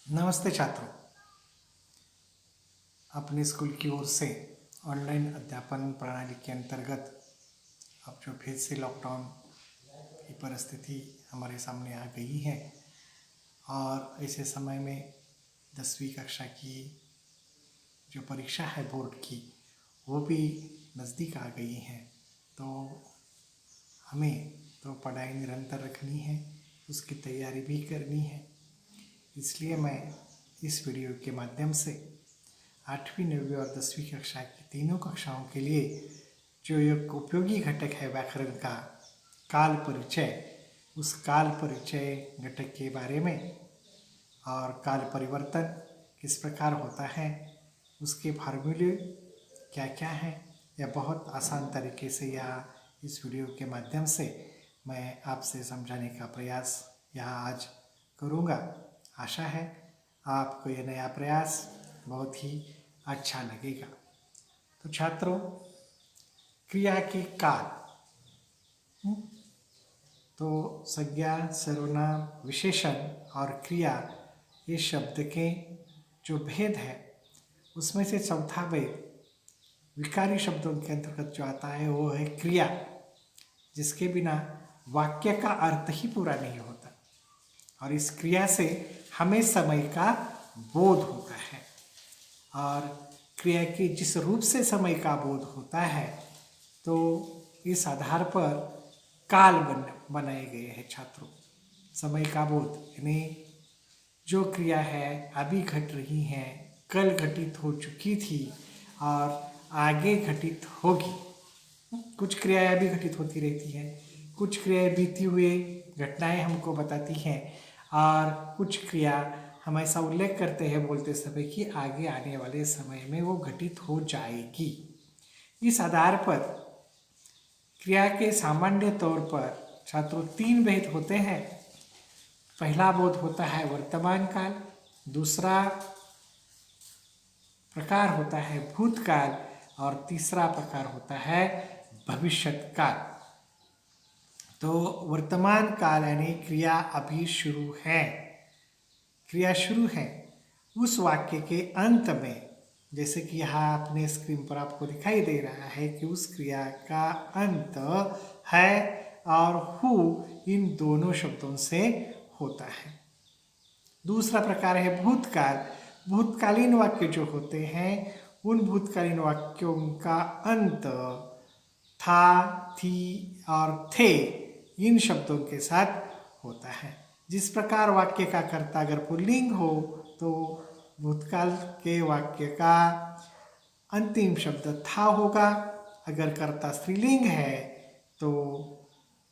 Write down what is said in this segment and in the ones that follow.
नमस्ते छात्रों। अपने स्कूल की ओर से ऑनलाइन अध्यापन प्रणाली के अंतर्गत अब जो फिर से लॉकडाउन की परिस्थिति हमारे सामने आ गई है और ऐसे समय में 10वीं कक्षा की जो परीक्षा है बोर्ड की वो भी नज़दीक आ गई है, तो हमें तो पढ़ाई निरंतर रखनी है, उसकी तैयारी भी करनी है। इसलिए मैं इस वीडियो के माध्यम से 8वीं 9वीं और 10वीं कक्षा की तीनों कक्षाओं के लिए जो एक उपयोगी घटक है व्याकरण का काल परिचय, उस काल परिचय घटक के बारे में और काल परिवर्तन किस प्रकार होता है, उसके फार्मूले क्या क्या हैं, यह बहुत आसान तरीके से या इस वीडियो के माध्यम से मैं आपसे समझाने का प्रयास यहाँ आज करूँगा। आशा है आपको यह नया प्रयास बहुत ही अच्छा लगेगा। तो छात्रों, क्रिया के काल, तो संज्ञा, सर्वनाम, विशेषण और क्रिया, ये शब्द के जो भेद है उसमें से चौथा भेद विकारी शब्दों के अंतर्गत जो आता है वो है क्रिया, जिसके बिना वाक्य का अर्थ ही पूरा नहीं होता। और इस क्रिया से हमें समय का बोध होता है और क्रिया के जिस रूप से समय का बोध होता है तो इस आधार पर काल बनाए गए हैं छात्रों। समय का बोध यानी जो क्रिया है अभी घट रही है, कल घटित हो चुकी थी और आगे घटित होगी। कुछ क्रियाएं अभी घटित होती रहती हैं, कुछ क्रियाएं बीती हुए घटनाएं हमको बताती हैं और कुछ क्रिया हम ऐसा उल्लेख करते हैं बोलते समय कि आगे आने वाले समय में वो घटित हो जाएगी। इस आधार पर क्रिया के सामान्य तौर पर छात्रों 3 भेद होते हैं। पहला बोध होता है वर्तमान काल, दूसरा प्रकार होता है भूतकाल और तीसरा प्रकार होता है भविष्यत काल। तो वर्तमान काल यानी क्रिया अभी शुरू है, क्रिया शुरू है उस वाक्य के अंत में, जैसे कि यहाँ अपने स्क्रीन पर आपको दिखाई दे रहा है कि उस क्रिया का अंत है और हु इन दोनों शब्दों से होता है। दूसरा प्रकार है भूतकाल। भूतकालीन वाक्य जो होते हैं उन भूतकालीन वाक्यों का अंत था, थी और थे इन शब्दों के साथ होता है। जिस प्रकार वाक्य का कर्ता अगर पुल्लिंग हो तो भूतकाल के वाक्य का अंतिम शब्द था होगा, अगर कर्ता स्त्रीलिंग है तो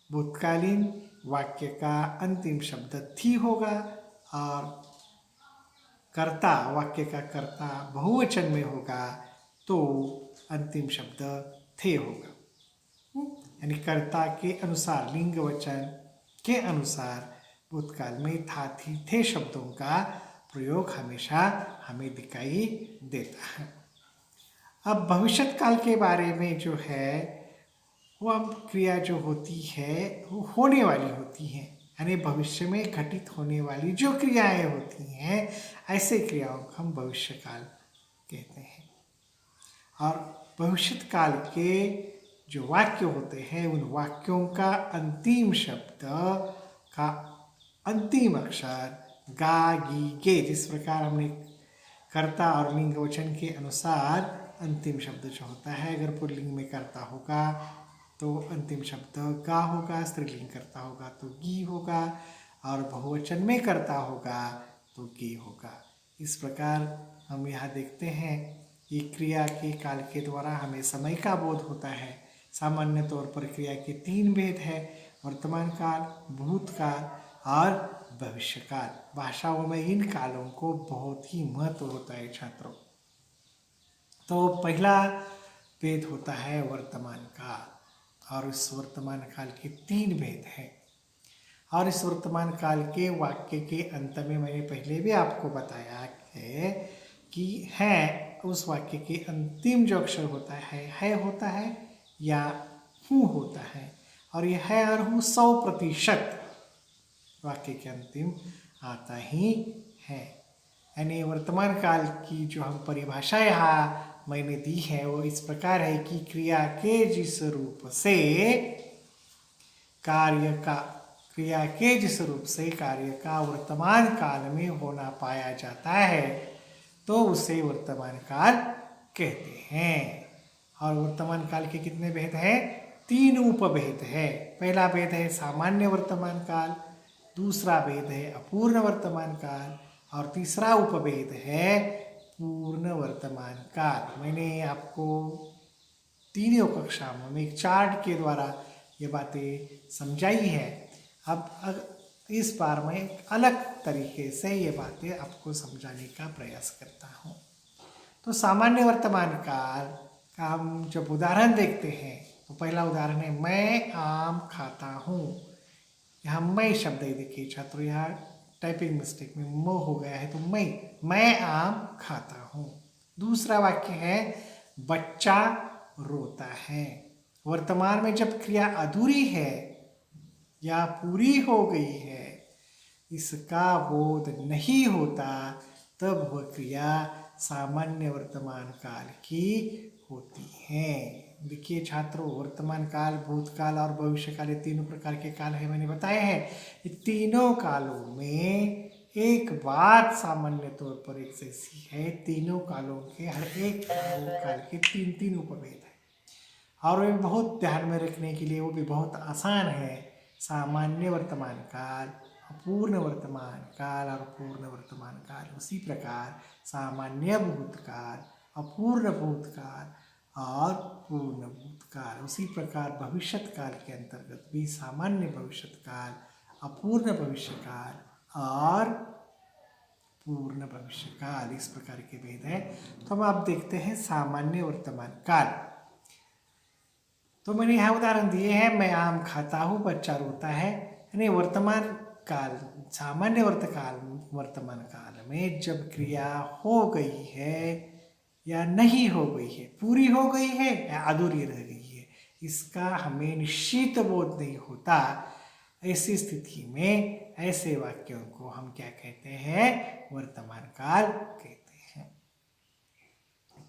भूतकालीन वाक्य का अंतिम शब्द थी होगा और कर्ता वाक्य का कर्ता बहुवचन में होगा तो अंतिम शब्द थे होगा। यानी कर्ता के अनुसार, लिंग वचन के अनुसार भूतकाल में था, थी, थे शब्दों का प्रयोग हमेशा हमें दिखाई देता है। अब भविष्यत काल के बारे में जो है वो अब क्रिया जो होती है वो होने वाली होती है, यानी भविष्य में घटित होने वाली जो क्रियाएं होती हैं ऐसे क्रियाओं को हम भविष्य काल कहते हैं। और भविष्यत काल के जो वाक्य होते हैं उन वाक्यों का अंतिम शब्द का अंतिम अक्षर गा, गी, गे, जिस प्रकार हमने कर्ता और लिंग वचन के अनुसार अंतिम शब्द जो होता है, अगर पुल्लिंग में कर्ता होगा तो अंतिम शब्द गा होगा, स्त्रीलिंग करता होगा तो गी होगा और बहुवचन में करता होगा तो गे होगा। इस प्रकार हम यहाँ देखते हैं कि क्रिया के काल के द्वारा हमें समय का बोध होता है। सामान्य तौर पर क्रिया के 3 भेद है, वर्तमान काल, भूतकाल और भविष्य काल। भाषाओं में इन कालों को बहुत ही महत्व होता है छात्रों। तो पहला भेद होता है वर्तमान काल और इस वर्तमान काल के 3 भेद हैं। और इस वर्तमान काल के वाक्य के अंत में मैंने पहले भी आपको बताया है कि है उस वाक्य के अंतिम जो अक्षर होता है होता है या हूँ होता है, और यह है और हूँ 100% वाक्य के अंतिम आता ही है। यानी वर्तमान काल की जो हम परिभाषा यहाँ मैंने दी है वो इस प्रकार है कि क्रिया के जिस रूप से कार्य का वर्तमान काल में होना पाया जाता है तो उसे वर्तमान काल कहते हैं। और वर्तमान काल के कितने भेद हैं? 3 उपभेद है। पहला भेद है सामान्य वर्तमान काल, दूसरा भेद है अपूर्ण वर्तमान काल और तीसरा उपभेद है पूर्ण वर्तमान काल। मैंने आपको तीनों कक्षाओं में एक चार्ट के द्वारा ये बातें समझाई है। अब इस बार मैं एक अलग तरीके से ये बातें आपको समझाने का प्रयास करता हूँ। तो सामान्य वर्तमान काल का हम जब उदाहरण देखते हैं तो पहला उदाहरण है मैं आम खाता हूँ। यहाँ मैं शब्द है, देखिए छात्रों यहाँ टाइपिंग मिस्टेक में म हो गया है तो मैं आम खाता हूँ। दूसरा वाक्य है बच्चा रोता है। वर्तमान में जब क्रिया अधूरी है या पूरी हो गई है, इसका बोध नहीं होता, तब वह क्रिया सामान्य वर्तमान काल की होती है। देखिए छात्रों, वर्तमान काल, भूतकाल और भविष्य काल ये तीनों प्रकार के काल है, मैंने बताए हैं। ये तीनों कालों में एक बात सामान्य तौर पर एक जैसी है, तीनों कालों के हर एक काल के 3 उपभेद है और वे बहुत ध्यान में रखने के लिए वो भी बहुत आसान है। सामान्य वर्तमान काल, अपूर्ण वर्तमान काल और पूर्ण वर्तमान काल। उसी प्रकार सामान्य भूतकाल, अपूर्ण भूतकाल और पूर्ण भूतकाल। उसी प्रकार भविष्यत काल के अंतर्गत भी सामान्य भविष्यत काल, अपूर्ण भविष्य काल और पूर्ण भविष्य काल, इस प्रकार के भेद है। तो अब आप देखते हैं सामान्य वर्तमान काल। तो मैंने यहाँ उदाहरण दिए हैं, मैं आम खाता हूँ, बच्चा रोता है। यानी वर्तमान काल, सामान्य वर्तमान काल में जब क्रिया हो गई है या नहीं हो गई है, पूरी हो गई है या अधूरी रह गई है, इसका हमें निश्चित बोध नहीं होता। ऐसी स्थिति में ऐसे वाक्यों को हम क्या कहते हैं? वर्तमान काल कहते हैं।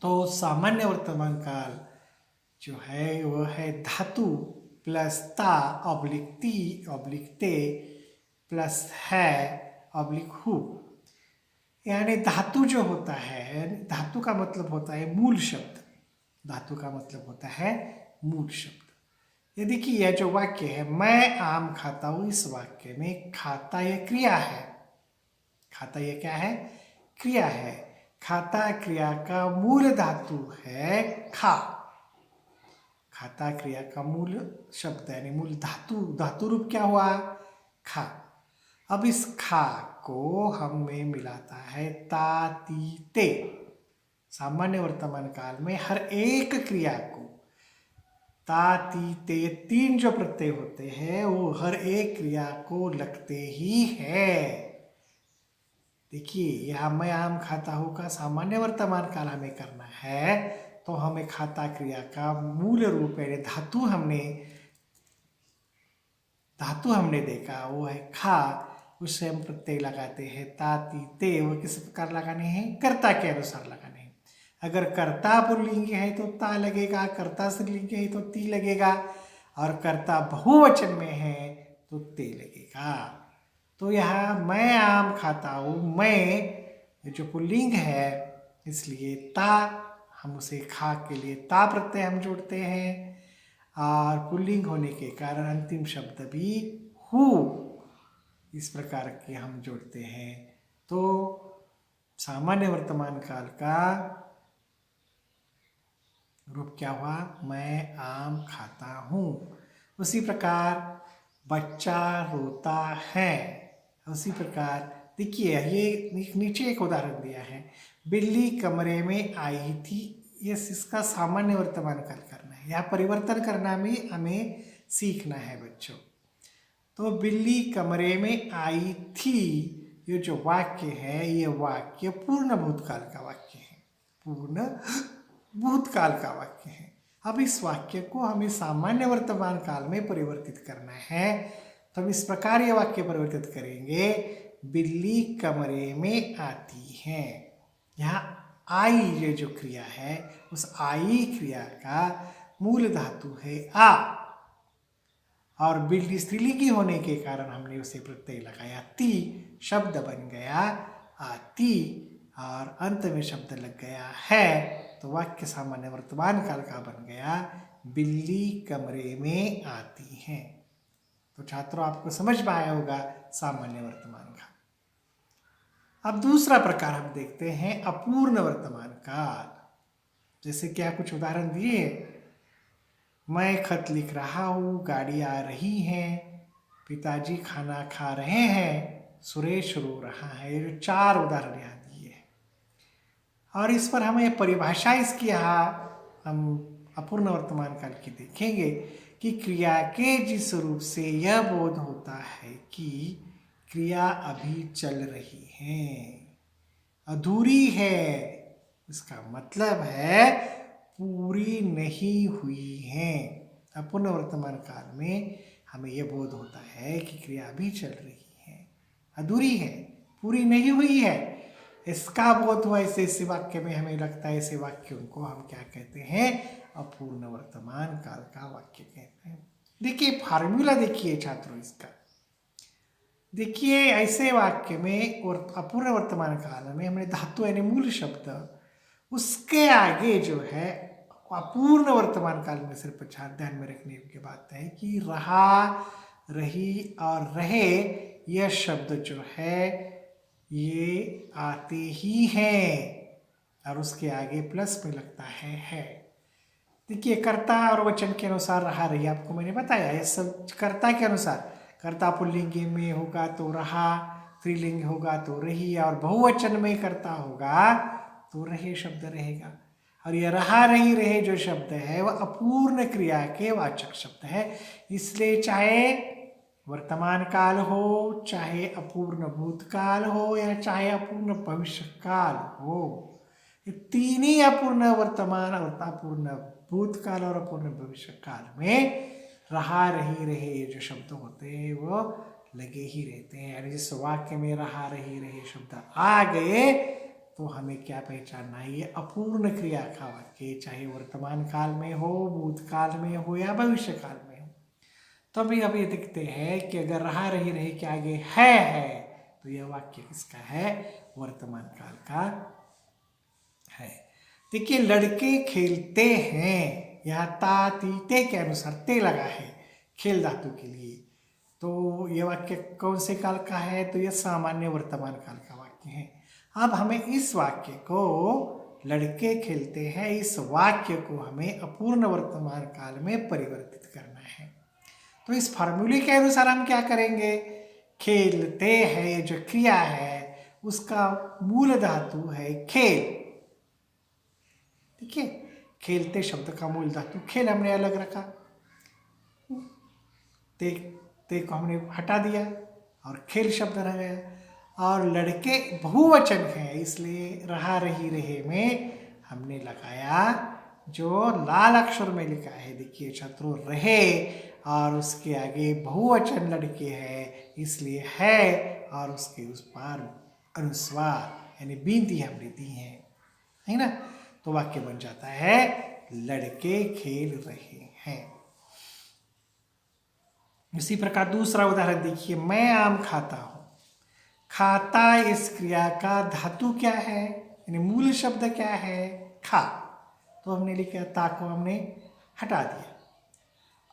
तो सामान्य वर्तमान काल जो है वह है धातु प्लस ता ऑब्लिक ती ऑब्लिक ते प्लस है ऑब्लिक हु। यानी धातु जो होता है, धातु का मतलब होता है मूल शब्द। धातु का मतलब होता है मूल शब्द। ये देखिए यह जो वाक्य है मैं आम खाता हूँ, इस वाक्य में खाता यह क्रिया है। खाता यह क्या है? क्रिया है। खाता क्रिया का मूल धातु है खा। खाता क्रिया का मूल शब्द यानी मूल धातु रूप क्या हुआ? खा। अब इस खा को हमें मिलाता है ता ती ते। सामान्य वर्तमान काल में हर एक क्रिया को ता ती ते 3 जो प्रत्यय होते हैं वो हर एक क्रिया को लगते ही है। देखिए यहाँ मैं आम खाता हूँ का सामान्य वर्तमान काल हमें करना है तो हमें खाता क्रिया का मूल रूप यानी धातु हमने देखा वो है खा, उससे हम प्रत्यय लगाते हैं ता ती ते। वो किस प्रकार लगाने हैं? कर्ता के अनुसार लगाने हैं। अगर कर्ता पुल्लिंग है तो ता लगेगा, कर्ता स्त्रीलिंग है तो ती लगेगा और कर्ता बहुवचन में है तो ते लगेगा। तो यहाँ मैं आम खाता हूँ, मैं जो पुल्लिंग है इसलिए ता, हम उसे खा के लिए ता प्रत्यय हम जोड़ते हैं और पुल्लिंग होने के कारण अंतिम शब्द भी हु, इस प्रकार के हम जोड़ते हैं। तो सामान्य वर्तमान काल का रूप क्या हुआ? मैं आम खाता हूँ। उसी प्रकार बच्चा रोता है। उसी प्रकार देखिए ये नीचे एक उदाहरण दिया है, बिल्ली कमरे में आई थी। ये इसका सामान्य वर्तमान काल करना है, यहाँ परिवर्तन करना भी हमें सीखना है बच्चों। तो बिल्ली कमरे में आई थी, ये जो वाक्य है ये वाक्य पूर्ण भूतकाल का वाक्य है, पूर्ण भूतकाल का वाक्य है। अब इस वाक्य को हमें सामान्य वर्तमान काल में परिवर्तित करना है। तो हम इस प्रकार ये वाक्य परिवर्तित करेंगे, बिल्ली कमरे में आती है। यहाँ आई ये जो क्रिया है, उस आई क्रिया का मूल धातु है आ, और बिल्ली स्त्रीलिंगी होने के कारण हमने उसे प्रत्यय लगाया ती, शब्द बन गया आती, और अंत में शब्द लग गया है, तो वाक्य सामान्य वर्तमान काल का बन गया बिल्ली कमरे में आती है। तो छात्रों, आपको समझ में आया होगा सामान्य वर्तमान काल। अब दूसरा प्रकार हम देखते हैं अपूर्ण वर्तमान काल। जैसे क्या कुछ उदाहरण दिए, मैं खत लिख रहा हूँ, गाड़ी आ रही है, पिताजी खाना खा रहे हैं, सुरेश रो रहा है। ये 4 उदाहरण यहाँ दिए हैं, और इस पर हमें परिभाषा इसकी यहाँ हम अपूर्ण वर्तमान काल की देखेंगे कि क्रिया के जिस रूप से यह बोध होता है कि क्रिया अभी चल रही है, अधूरी है, इसका मतलब है पूरी नहीं हुई है। अपूर्ण वर्तमान काल में हमें यह बोध होता है कि क्रिया अभी चल रही है, अधूरी है, पूरी नहीं हुई है। इसका बोध हुआ ऐसे वाक्य में हमें लगता है, ऐसे वाक्यों को हम क्या कहते हैं, अपूर्ण वर्तमान काल का वाक्य कहते हैं। देखिए फार्मूला देखिए छात्रों इसका, देखिए ऐसे वाक्य में और अपूर्ण वर्तमान काल में हमने धातु यानी मूल शब्द, उसके आगे जो है अपूर्ण वर्तमान काल में सिर्फ ध्यान में रखने की बात है कि रहा, रही और रहे, यह शब्द जो है ये आते ही हैं, और उसके आगे प्लस में लगता है। देखिए कर्ता और वचन के अनुसार रहा, रही आपको मैंने बताया, ये सब कर्ता के अनुसार, कर्ता पुल्लिंग में होगा तो रहा, स्त्रीलिंग होगा तो रही, और बहुवचन में कर्ता होगा तो रहे शब्द रहेगा। और यह रहा, रही, रहे जो शब्द है वह अपूर्ण क्रिया के वाचक शब्द है। इसलिए चाहे वर्तमान काल हो, चाहे अपूर्ण भूतकाल हो, या चाहे अपूर्ण भविष्य काल हो, ये तीन ही अपूर्ण वर्तमान और अपूर्ण भूतकाल और अपूर्ण भविष्य काल में रहा, रही, रहे जो शब्द होते हैं वो लगे ही रहते हैं। यानी जिस वाक्य में रहा, रही, रहे शब्द आ गए तो हमें क्या पहचानना है, ये अपूर्ण क्रिया का वाक्य, चाहे वर्तमान काल में हो, भूतकाल में हो या भविष्य काल में हो। तो अभी देखते हैं कि अगर रहा, रही, रहे के आगे है तो यह वाक्य किसका है, वर्तमान काल का है। देखिए लड़के खेलते हैं, यहाँ ता ती ते के अनुसार ते लगा है खेल धातु के लिए, तो यह वाक्य कौन से काल का है, तो यह सामान्य वर्तमान काल का वाक्य है। अब हमें इस वाक्य को, लड़के खेलते हैं, इस वाक्य को हमें अपूर्ण वर्तमान काल में परिवर्तित करना है। तो इस फार्मूले के अनुसार हम क्या करेंगे, खेलते हैं जो क्रिया है उसका मूल धातु है खेल। ठीक है, खेलते शब्द का मूल धातु खेल हमने अलग रखा, ते को हमने हटा दिया और खेल शब्द रह गया। और लड़के बहुवचन है, इसलिए रहा, रही, रहे में हमने लगाया जो लाल अक्षर में लिखा है, देखिए छात्रों, रहे, और उसके आगे बहुवचन लड़के है, इसलिए है, और उसके उस पार अनुस्वार यानी बिंदी हमने दी है ना, तो वाक्य बन जाता है लड़के खेल रहे हैं। इसी प्रकार दूसरा उदाहरण देखिए, मैं आम खाता हूं। खाता इस क्रिया का धातु क्या है, यानी मूल शब्द क्या है, खा, तो हमने लिखा ता को हमने हटा दिया,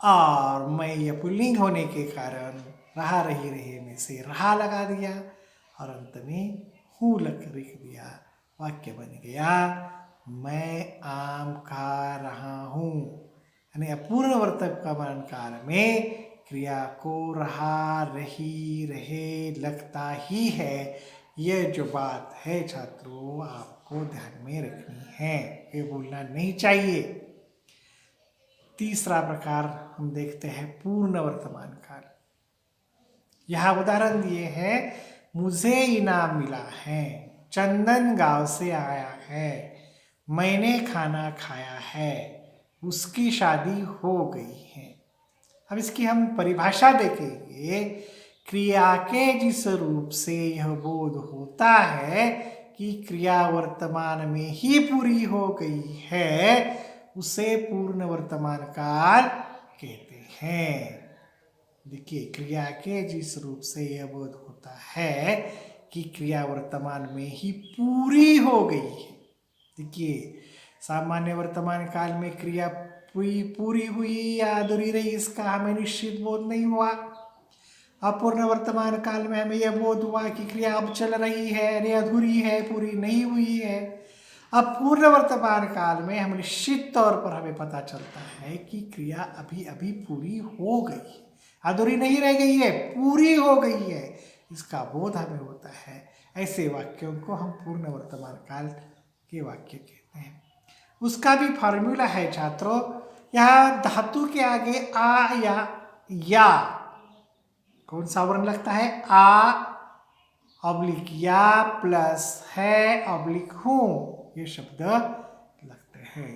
और मैं यह पुल्लिंग होने के कारण रहा, रही, रहे में से रहा लगा दिया, और अंत में हूँ लिख दिया, वाक्य बन गया मैं आम खा रहा हूँ। यानी अपूर्ण वर्तमान काल में क्रिया को रहा, रही, रहे लगता ही है, यह जो बात है छात्रों आपको ध्यान में रखनी है, ये भूलना नहीं चाहिए। तीसरा प्रकार हम देखते हैं पूर्ण वर्तमान काल। यहाँ उदाहरण दिए हैं, मुझे इनाम मिला है, चंदन गांव से आया है, मैंने खाना खाया है, उसकी शादी हो गई है। अब इसकी हम परिभाषा देखेंगे, क्रिया के जिस रूप से यह बोध होता है कि क्रिया वर्तमान में ही पूरी हो गई है, उसे पूर्ण वर्तमान काल कहते हैं। देखिए, क्रिया के जिस रूप से यह बोध होता है कि क्रिया वर्तमान में ही पूरी हो गई है। देखिए, सामान्य वर्तमान काल में क्रिया पूरी हुई या अधूरी रही, इसका हमें निश्चित बोध नहीं हुआ। अपूर्ण वर्तमान काल में हमें यह बोध हुआ कि क्रिया अब चल रही है, अरे अधूरी है, पूरी नहीं हुई है। अब पूर्ण वर्तमान काल में हम निश्चित तौर पर हमें पता चलता है कि क्रिया अभी अभी पूरी हो गई है, अधूरी नहीं रह गई है, पूरी हो गई है, इसका बोध हमें होता है। ऐसे वाक्यों को हम पूर्ण वर्तमान काल के वाक्य कहते हैं। उसका भी फॉर्मूला है छात्रों। यह धातु के आगे आ या कौन सा वर्ण लगता है? आ ऑब्लिक या प्लस है ऑब्लिक हूं, ये शब्द लगते हैं।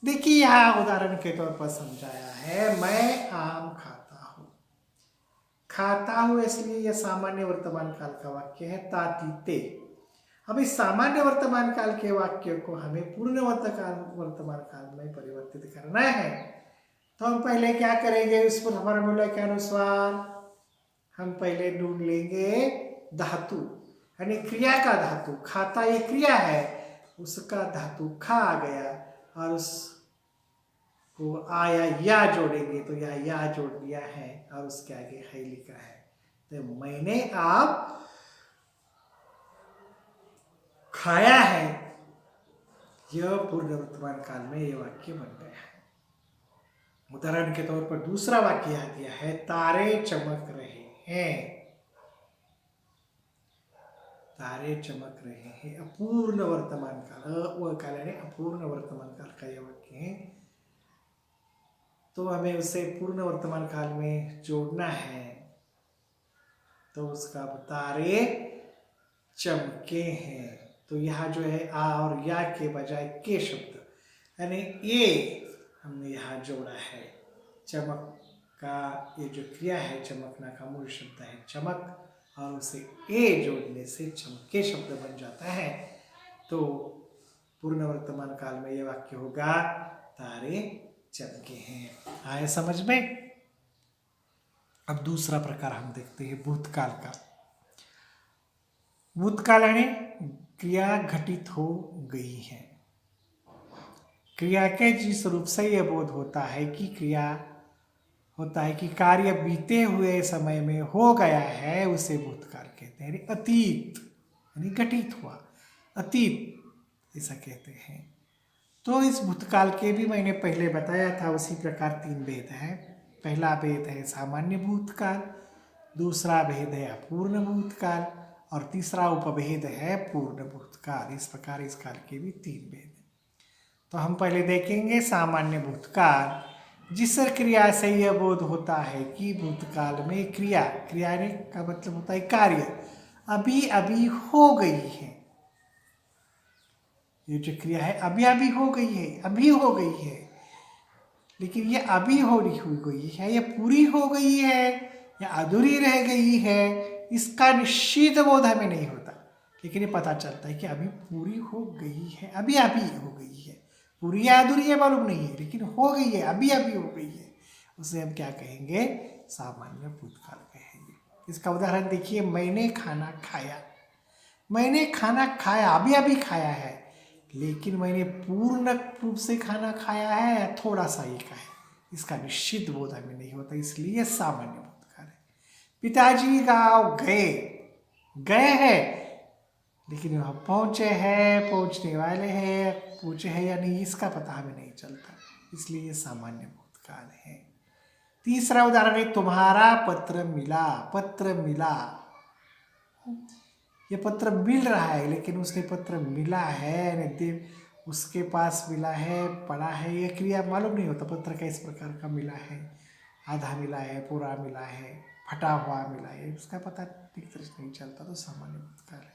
देखिए, यहां उदाहरण के तौर पर समझाया है, मैं आम खाता हूं, इसलिए यह सामान्य वर्तमान काल का वाक्य है, तातीते। अब इस सामान्य वर्तमान काल के वाक्य को हमें पूर्ण वर्तमान काल में परिवर्तित करना है। तो हम पहले क्या करेंगे? उस फॉर्मूला के अनुसार हम पहले ढूंढ लेंगे धातु, यानी क्रिया का धातु। खाता ये क्रिया है, उसका धातु खा आ गया और उसको आया या जोड़ेंगे तो या जोड़ दिया है और उसके आगे है लिखा है। तो मैंने आप खाया है, यह पूर्ण वर्तमान काल में यह वाक्य बन गया है। उदाहरण के तौर पर दूसरा वाक्य यहां दिया है, तारे चमक रहे हैं। तारे चमक रहे हैं, अपूर्ण वर्तमान काल, यानी अपूर्ण वर्तमान काल का यह वाक्य है। तो हमें उसे पूर्ण वर्तमान काल में जोड़ना है। तो उसका तारे चमके हैं, तो यहाँ जो है आ और या के बजाय के शब्द, यानी ये हमने यहाँ जोड़ा है। चमक का ये जो क्रिया है, चमकना का मूल शब्द है चमक, और उसे ए जोड़ने से चमके शब्द बन जाता है। तो पूर्ण वर्तमान काल में ये वाक्य होगा, तारे चमके हैं। आए समझ में? अब दूसरा प्रकार हम देखते हैं भूतकाल का। भूतकाल यानी क्रिया घटित हो गई है। क्रिया के जिस रूप से यह बोध होता है कि क्रिया होता है कि कार्य बीते हुए समय में हो गया है, उसे भूतकाल कहते हैं। यानी अतीत, यानी घटित हुआ, अतीत ऐसा कहते हैं। तो इस भूतकाल के भी मैंने पहले बताया था, उसी प्रकार 3 भेद हैं। पहला भेद है सामान्य भूतकाल, दूसरा भेद है अपूर्ण भूतकाल और तीसरा उपभेद है पूर्ण भूतकाल। इस प्रकार इस काल के भी 3 भेद हैं। तो हम पहले देखेंगे सामान्य भूतकाल, जिस क्रिया से यह बोध होता है कि भूतकाल में क्रिया का मतलब होता है कार्य, अभी अभी हो गई है। ये जो क्रिया है अभी अभी हो गई है, अभी हो गई है। लेकिन ये अभी हो गई है, ये पूरी हो गई है या अधूरी रह गई है, इसका निश्चित बोध हमें नहीं होता। लेकिन ये पता चलता है कि अभी पूरी हो गई है, अभी अभी हो गई है। पूरी या अधूरी है मालूम नहीं है, लेकिन हो गई है, अभी अभी हो गई है। उसे हम क्या कहेंगे? सामान्य भूतकाल कहेंगे। इसका उदाहरण देखिए, मैंने खाना खाया। मैंने खाना खाया, अभी अभी खाया है, लेकिन मैंने पूर्ण रूप से खाना खाया है या थोड़ा सा ही खाया, इसका निश्चित बोध हमें नहीं होता, इसलिए सामान्य भूतकाल है। पिताजी गाँव गए हैं, लेकिन वहाँ पहुँचे हैं, पहुँचने वाले हैं, पहुँचे हैं या नहीं, इसका पता हमें नहीं चलता, इसलिए ये सामान्य भूतकाल है। तीसरा उदाहरण है, तुम्हारा पत्र मिला। पत्र मिला, ये पत्र मिल रहा है, लेकिन उसने पत्र मिला है, उसके पास मिला है, पढ़ा है, ये क्रिया मालूम नहीं होता पत्र का इस प्रकार का मिला है, आधा मिला है, पूरा मिला है, फटा हुआ मिला है, उसका पता ठीक तरह से नहीं चलता, तो सामान्य भूतकाल है।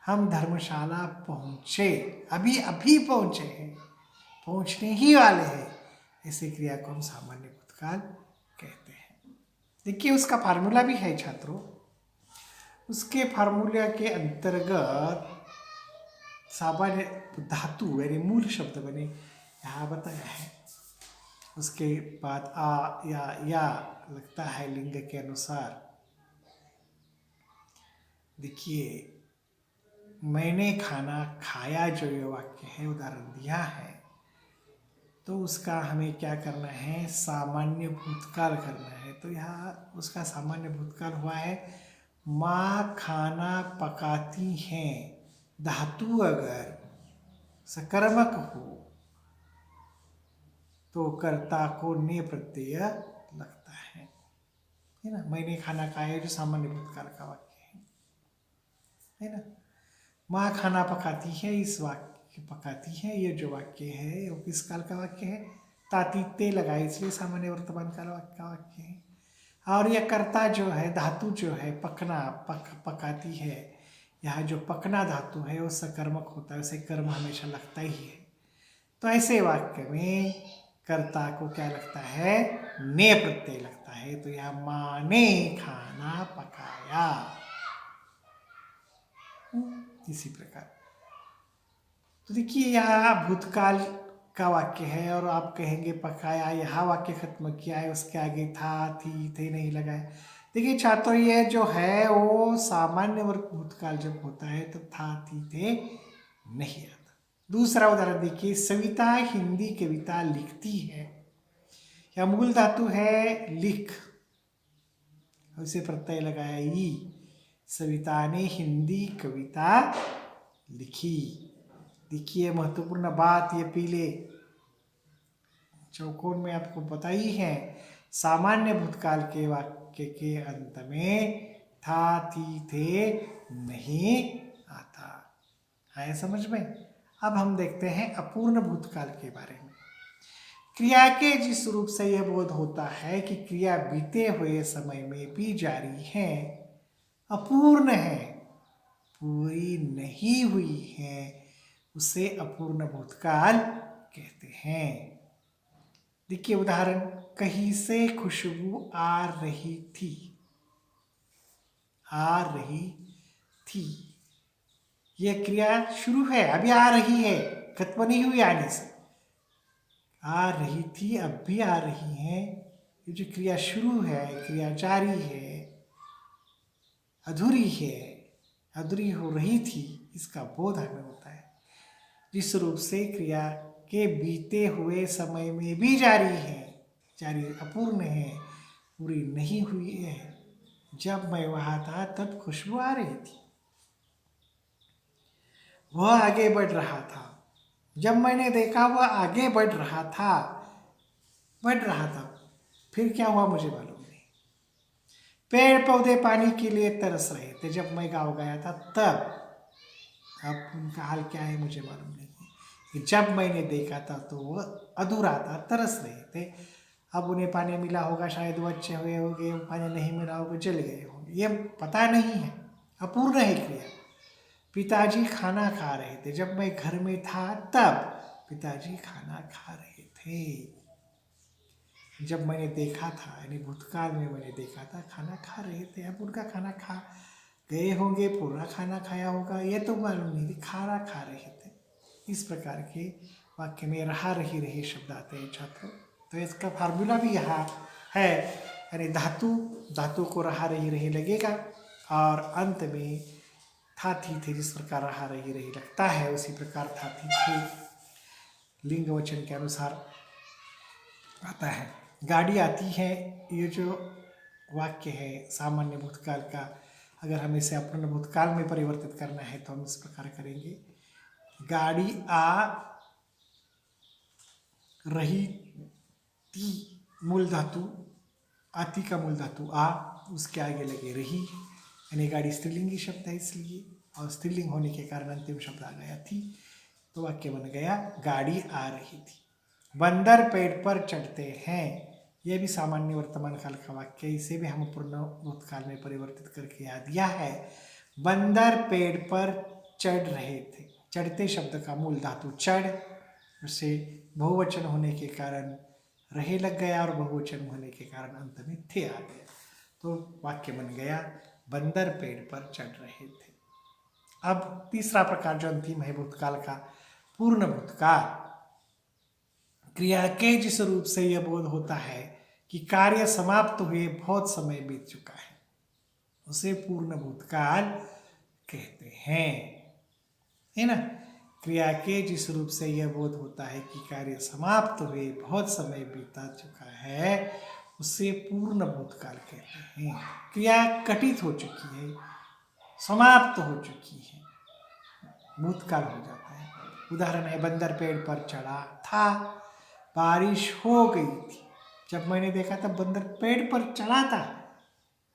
हम धर्मशाला पहुँचे, अभी अभी पहुँचे हैं, पहुँचने ही वाले हैं, ऐसी क्रिया को हम सामान्य भूतकाल कहते हैं। देखिए उसका फार्मूला भी है छात्रों। उसके फार्मूला के अंतर्गत सामान्य धातु यानी मूल शब्द बने यहाँ बताया है। उसके बाद आ या लगता है लिंग के अनुसार। देखिए मैंने खाना खाया जो ये वाक्य है उदाहरण दिया है, तो उसका हमें क्या करना है, सामान्य भूतकाल करना है। तो यहाँ उसका सामान्य भूतकाल हुआ है माँ खाना पकाती हैं। धातु अगर सकर्मक हो तो कर्ता को ने प्रत्यय लगता है ना। मैंने खाना खाया जो सामान्य भूतकाल का वाक्य है ना। माँ खाना पकाती है, इस वाक्य पकाती है ये जो वाक्य है वो किस काल का वाक्य है, तातीते लगाए इसलिए सामान्य वर्तमान काल का वाक्य है। और यह कर्ता जो है धातु जो है पकना पकाती है, यहाँ जो पकना धातु है वो सकर्मक होता है, उसे कर्म हमेशा लगता ही है। तो ऐसे वाक्य में कर्ता को क्या लगता है, ने प्रत्यय लगता है। तो यहाँ माँ ने खाना पकाया, इसी प्रकार। तो देखिए यहाँ भूतकाल का वाक्य है और आप कहेंगे पकाया, यहाँ वाक्य खत्म किया है, उसके आगे था थी थे नहीं लगाए। देखिए छात्रों ये जो है वो सामान्य वर्ग भूतकाल जब होता है तो था थी थे नहीं आता। दूसरा उदाहरण देखिए, सविता हिंदी कविता लिखती है। या मूल धातु है लिख, उसे प्रत्यय लगाया ई। सविता ने हिंदी कविता लिखी। देखिए महत्वपूर्ण बात ये पीले चौकोन में आपको बताई है, सामान्य भूतकाल के वाक्य के अंत में था थी थे नहीं आता। आए समझ में। अब हम देखते हैं अपूर्ण भूतकाल के बारे में। क्रिया के जिस रूप से यह बोध होता है कि क्रिया बीते हुए समय में भी जारी है, अपूर्ण है, पूरी नहीं हुई है, उसे अपूर्ण भूतकाल कहते हैं। देखिए उदाहरण, कहीं से खुशबू आ रही थी। आ रही थी यह क्रिया शुरू है, अभी आ रही है, खत्म नहीं हुई आने से। आ रही थी, अब भी आ रही है। ये जो क्रिया शुरू है, क्रिया जारी है, अधूरी है, अधूरी हो रही थी, इसका बोध हमें होता है। जिस रूप से क्रिया के बीते हुए समय में भी जारी है, जारी अपूर्ण है, पूरी नहीं हुई है। जब मैं वहां था तब खुशबू आ रही थी, वह आगे बढ़ रहा था। जब मैंने देखा वह आगे बढ़ रहा था, फिर क्या हुआ मुझे मालूम नहीं। पेड़ पौधे पानी के लिए तरस रहे थे जब मैं गाँव गया था तब। अब उनका हाल क्या है मुझे मालूम नहीं है कि जब मैंने देखा था तो वह अधूरा था, तरस रहे थे। अब उन्हें पानी मिला होगा, शायद वो अच्छे हुए होंगे, पानी नहीं मिला होगा, जल गए होंगे, ये पता नहीं है, अपूर्ण है क्रिया। पिताजी खाना खा रहे थे जब मैं घर में था तब पिताजी खाना खा रहे थे। जब मैंने देखा था यानी भूतकाल में मैंने देखा था खाना खा रहे थे, अब उनका खाना खा गए होंगे, पूरा खाना खाया होगा ये तो मालूम नहीं थी, खाना खा रहे थे। इस प्रकार के वाक्य में रहा रही रहे शब्द आते हैं छात्रों। तो इसका फार्मूला भी यहाँ है, यानी धातु को रहा रही रही लगेगा और अंत में था थी थे जिस प्रकार रहा रही रही लगता है उसी प्रकार था थी थे लिंग वचन के अनुसार आता है। गाड़ी आती है, ये जो वाक्य है सामान्य भूतकाल का, अगर हमें इसे अपूर्ण भूतकाल में परिवर्तित करना है तो हम इस प्रकार करेंगे, गाड़ी आ रही थी, मूल धातु आती का मूल धातु आ, उसके आगे लगे रही, यानी गाड़ी स्त्रीलिंगी शब्द है इसलिए, और स्त्रीलिंग होने के कारण अंतिम शब्द आ गया थी, तो वाक्य बन गया गाड़ी आ रही थी। बंदर पेड़ पर चढ़ते हैं, यह भी सामान्य वर्तमान काल का वाक्य है, इसे भी हम पूर्ण भूतकाल में परिवर्तित करके याद दिया है। बंदर पेड़ पर चढ़ रहे थे, चढ़ते शब्द का मूल धातु चढ़, उसे बहुवचन होने के कारण रहे लग गया और बहुवचन होने के कारण अंत में थे आ गया। तो वाक्य बन गया बंदर पेड़ पर चढ़ रहे थे। अब तीसरा प्रकार जो अंतिम है भूतकाल का, पूर्ण भूतकाल। क्रिया के जिस रूप से यह बोध होता है कि कार्य समाप्त हुए बहुत समय बीत चुका है, उसे पूर्ण भूतकाल कहते हैं, है ना। क्रिया के जिस रूप से यह बोध होता है कि कार्य समाप्त हुए बहुत समय बीता चुका है, उसे पूर्ण भूतकाल कहते हैं। क्रिया घटित हो चुकी है, समाप्त हो चुकी है, भूतकाल हो जाता है। उदाहरण है, बंदर पेड़ पर चढ़ा था, बारिश हो गई थी। जब मैंने देखा था बंदर पेड़ पर चढ़ा था,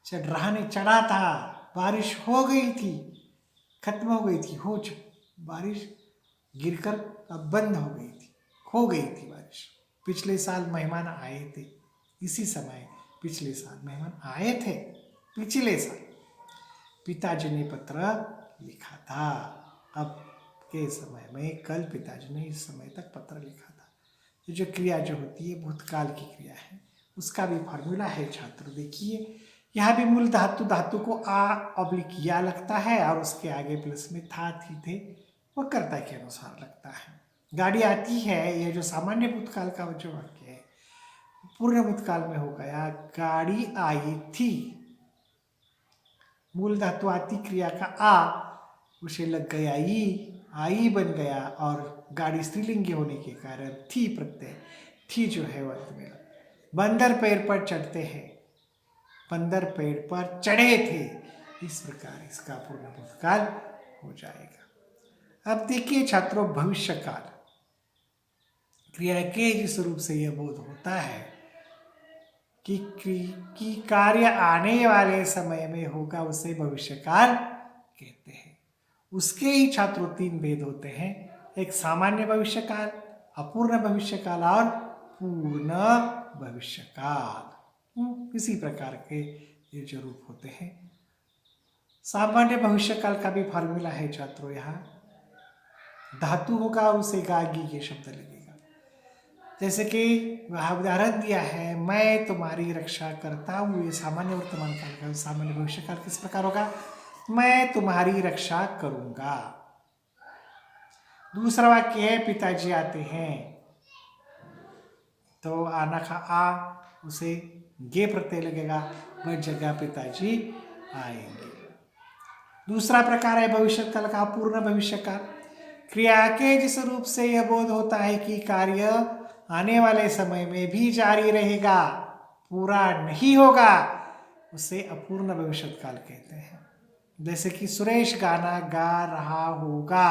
चढ़ रहा नहीं, चढ़ा था, बारिश हो गई थी, खत्म हो गई थी, बारिश गिरकर अब बंद हो गई थी, हो गई थी बारिश। पिछले साल मेहमान आए थे, इसी समय पिछले साल मेहमान आए थे, पिछले साल पिताजी ने पत्र लिखा था। अब के समय में कल पिताजी ने इस समय तक पत्र लिखा था। ये जो क्रिया जो होती है भूतकाल की क्रिया है, उसका भी फॉर्मूला है छात्र। देखिए यहाँ भी मूल धातु को आ ऑब्लिक या लगता है और उसके आगे प्लस में था, थी, थे, वह कर्ता के अनुसार लगता है। गाड़ी आती है, यह जो सामान्य भूतकाल का जो वाक्य है, पूर्ण भूतकाल में हो गया गाड़ी आई थी। मूल धातु आती क्रिया का आ, उसे लग गया ई, आई बन गया, और गाड़ी स्त्रीलिंगी होने के कारण थी प्रत्यय, थी जो है वो अंत में। बंदर पेड़ पर चढ़ते हैं, बंदर पेड़ पर चढ़े थे, इस प्रकार इसका पूर्ण भूतकाल हो जाएगा। अब देखिए छात्रों, भविष्य काल। क्रिया के जिस रूप से यह बोध होता है कि कार्य आने वाले समय में होगा, उसे भविष्य काल कहते हैं। उसके ही छात्रों तीन भेद होते हैं, एक सामान्य भविष्य काल, अपूर्ण भविष्य काल और पूर्ण भविष्य काल। इसी प्रकार के ये जो रूप होते हैं। सामान्य भविष्य काल का भी फॉर्मूला है छात्रों। यहाँ धातु होगा, उसे गागी के शब्द लगेगा। जैसे कि वह उदाहरण दिया है, मैं तुम्हारी रक्षा करता हूँ, ये सामान्य वर्तमान काल का। सामान्य भविष्य काल किस प्रकार होगा, मैं तुम्हारी रक्षा करूंगा। दूसरा वाक्य है, पिताजी आते हैं, तो आना का आ, उसे गे प्रत्यय लगेगा, वह जगह पिताजी आएंगे। दूसरा प्रकार है भविष्य काल का, पूर्ण भविष्य काल। क्रिया के जिस रूप से यह बोध होता है कि कार्य आने वाले समय में भी जारी रहेगा, पूरा नहीं होगा, उसे अपूर्ण भविष्य काल कहते हैं। जैसे कि सुरेश गाना गा रहा होगा,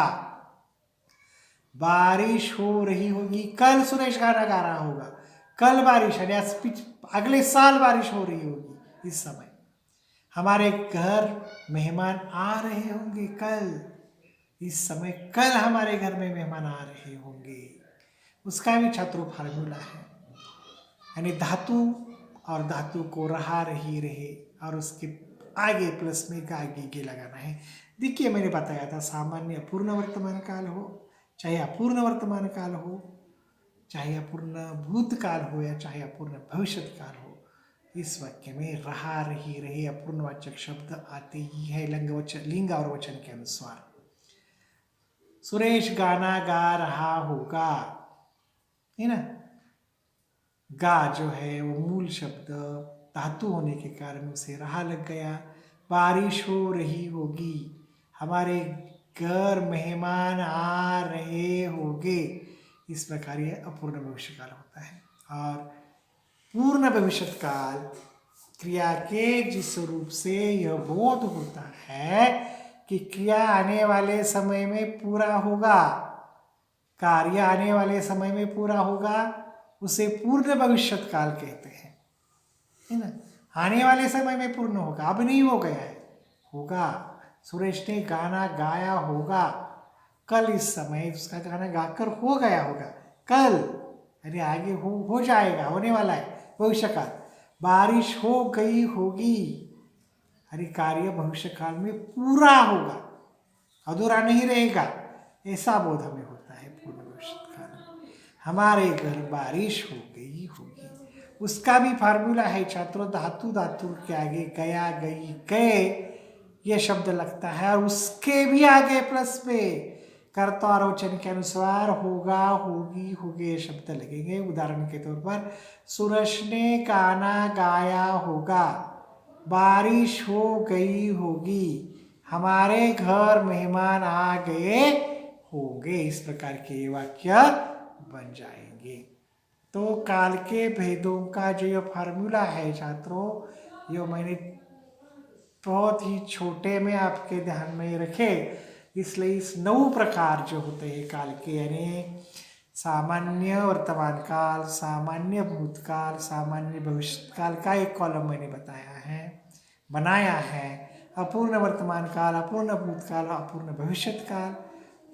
बारिश हो रही होगी, कल सुरेश गाना गा रहा होगा, कल बारिश है, अगले साल बारिश हो रही होगी। इस समय हमारे घर मेहमान आ रहे होंगे, कल इस समय कल हमारे घर में मेहमान आ रहे होंगे। उसका भी छात्रों फार्मूला है, यानी धातु और धातु को रहा, रही, रहे और उसके आगे प्लस में गागी गे लगाना है। देखिए मैंने बताया था, सामान्य पूर्ण वर्तमान काल हो, चाहे अपूर्ण वर्तमान काल हो, चाहे अपूर्ण भूतकाल हो, या चाहे अपूर्ण भविष्य काल हो, इस वाक्य में रहा, रही, रहे अपूर्णवाचक शब्द आते ही है लिंग और वचन के अनुसार। सुरेश गाना गा रहा होगा, है ना। गा जो है वो मूल शब्द धातु होने के कारण उसे रहा लग गया। बारिश हो रही होगी, हमारे घर मेहमान आ रहे होंगे, इस प्रकार यह अपूर्ण भविष्य काल होता है। और पूर्ण भविष्य काल क्रिया के जिस रूप से यह बोध होता है कि क्रिया आने वाले समय में पूरा होगा, कार्य आने वाले समय में पूरा होगा, उसे पूर्ण भविष्य काल कहते हैं, है ना। आने वाले समय में पूर्ण होगा, अब नहीं हो गया है, होगा। सुरेश ने गाना गाया होगा, कल इस समय उसका गाना गाकर हो गया होगा, कल, अरे आगे हो जाएगा, होने वाला है, भविष्य काल। बारिश हो गई होगी, अरे कार्य भविष्य काल में पूरा होगा, अधूरा नहीं रहेगा, ऐसा बोध हमें होता है पूर्ण भविष्य काल में। हमारे घर बारिश हो गई होगी, उसका भी फार्मूला है छात्रों, धातु धातु के आगे गया गई गए ये शब्द लगता है, और उसके भी आगे प्लस पे कर्ता और वचन के अनुसार होगा, होगी, होगे ये शब्द लगेंगे। उदाहरण के तौर पर सूरज ने गाना गाया होगा, बारिश हो गई होगी, हमारे घर मेहमान आ गए होंगे। इस प्रकार के ये वाक्य बन जाएंगे। तो काल के भेदों का जो ये फार्मूला है छात्रों, ये मैंने बहुत ही छोटे में आपके ध्यान में रखे, इसलिए इस 9 प्रकार जो होते हैं काल के, यानी सामान्य वर्तमान काल, सामान्य भूतकाल, सामान्य भविष्यकाल का एक कॉलम मैंने बनाया है। अपूर्ण वर्तमान काल, अपूर्ण भूतकाल, अपूर्ण भविष्यकाल,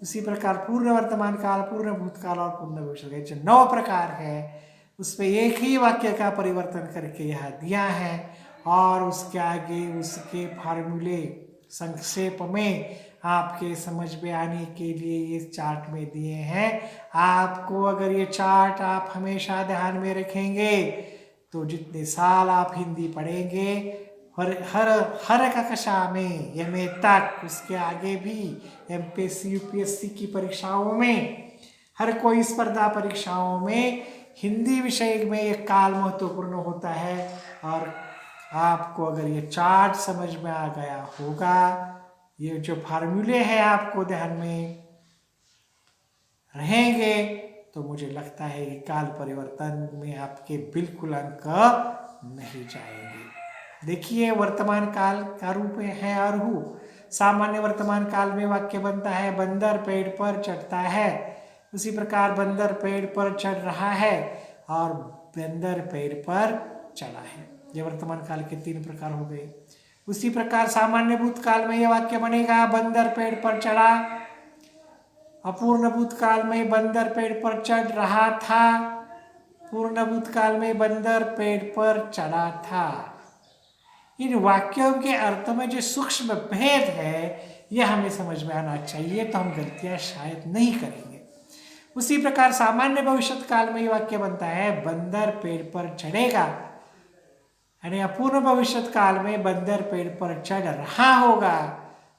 उसी प्रकार पूर्ण वर्तमान काल, पूर्ण भूतकाल और पूर्ण भविष्यकाल, जो 9 प्रकार है उसमें एक ही वाक्य का परिवर्तन करके यहाँ दिया है, और उसके आगे उसके फार्मूले संक्षेप में आपके समझ में आने के लिए ये चार्ट में दिए हैं। आपको अगर ये चार्ट आप हमेशा ध्यान में रखेंगे तो जितने साल आप हिंदी पढ़ेंगे, हर कक्षा में एमए तक, उसके आगे भी एमपीएससी यूपीएससी की परीक्षाओं में, हर कोई स्पर्धा परीक्षाओं में हिंदी विषय में ये काल महत्वपूर्ण होता है। और आपको अगर ये चार्ट समझ में आ गया होगा, ये जो फार्मूले हैं आपको ध्यान में रहेंगे, तो मुझे लगता है कि काल परिवर्तन में आपके बिल्कुल अंक नहीं जाएंगे। देखिए, वर्तमान काल का रूप है अरहू। सामान्य वर्तमान काल में वाक्य बनता है बंदर पेड़ पर चढ़ता है, उसी प्रकार बंदर पेड़ पर चढ़ रहा है और बंदर पेड़ पर चढ़ा है। ये वर्तमान काल के 3 प्रकार हो गए। उसी प्रकार सामान्य भूतकाल में यह वाक्य बनेगा बंदर पेड़ पर चढ़ा, अपूर्ण भूतकाल में बंदर पेड़ पर चढ़ रहा था, पूर्ण भूतकाल में बंदर पेड़ पर चढ़ा था। इन वाक्यों के अर्थ में जो सूक्ष्म भेद है यह हमें समझ में आना चाहिए, तो हम गलतियां शायद नहीं करेंगे। उसी प्रकार सामान्य भविष्य काल में यह वाक्य बनता है बंदर पेड़ पर चढ़ेगा, यानी अपूर्ण भविष्य काल में बंदर पेड़ पर चढ़ रहा होगा,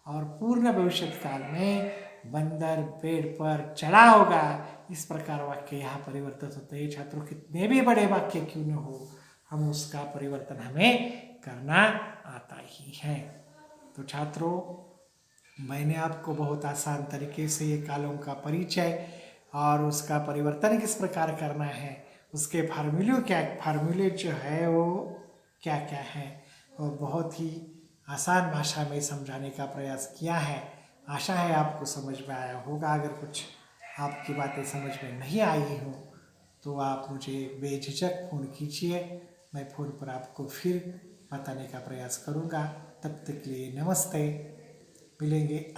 और पूर्ण भविष्य काल में बंदर पेड़ पर चढ़ा होगा। इस प्रकार वाक्य यहाँ परिवर्तित होते हैं। छात्रों, कितने भी बड़े वाक्य क्यों न हो, हम उसका परिवर्तन हमें करना आता ही है। तो छात्रों, मैंने आपको बहुत आसान तरीके से ये कालों का परिचय और उसका परिवर्तन किस प्रकार करना है, उसके फार्मूले जो है वो क्या क्या है, वो बहुत ही आसान भाषा में समझाने का प्रयास किया है। आशा है आपको समझ में आया होगा। अगर कुछ आपकी बातें समझ में नहीं आई हो तो आप मुझे बेझिझक फ़ोन कीजिए, मैं फ़ोन पर आपको फिर बताने का प्रयास करूँगा। तब तक के लिए नमस्ते, मिलेंगे।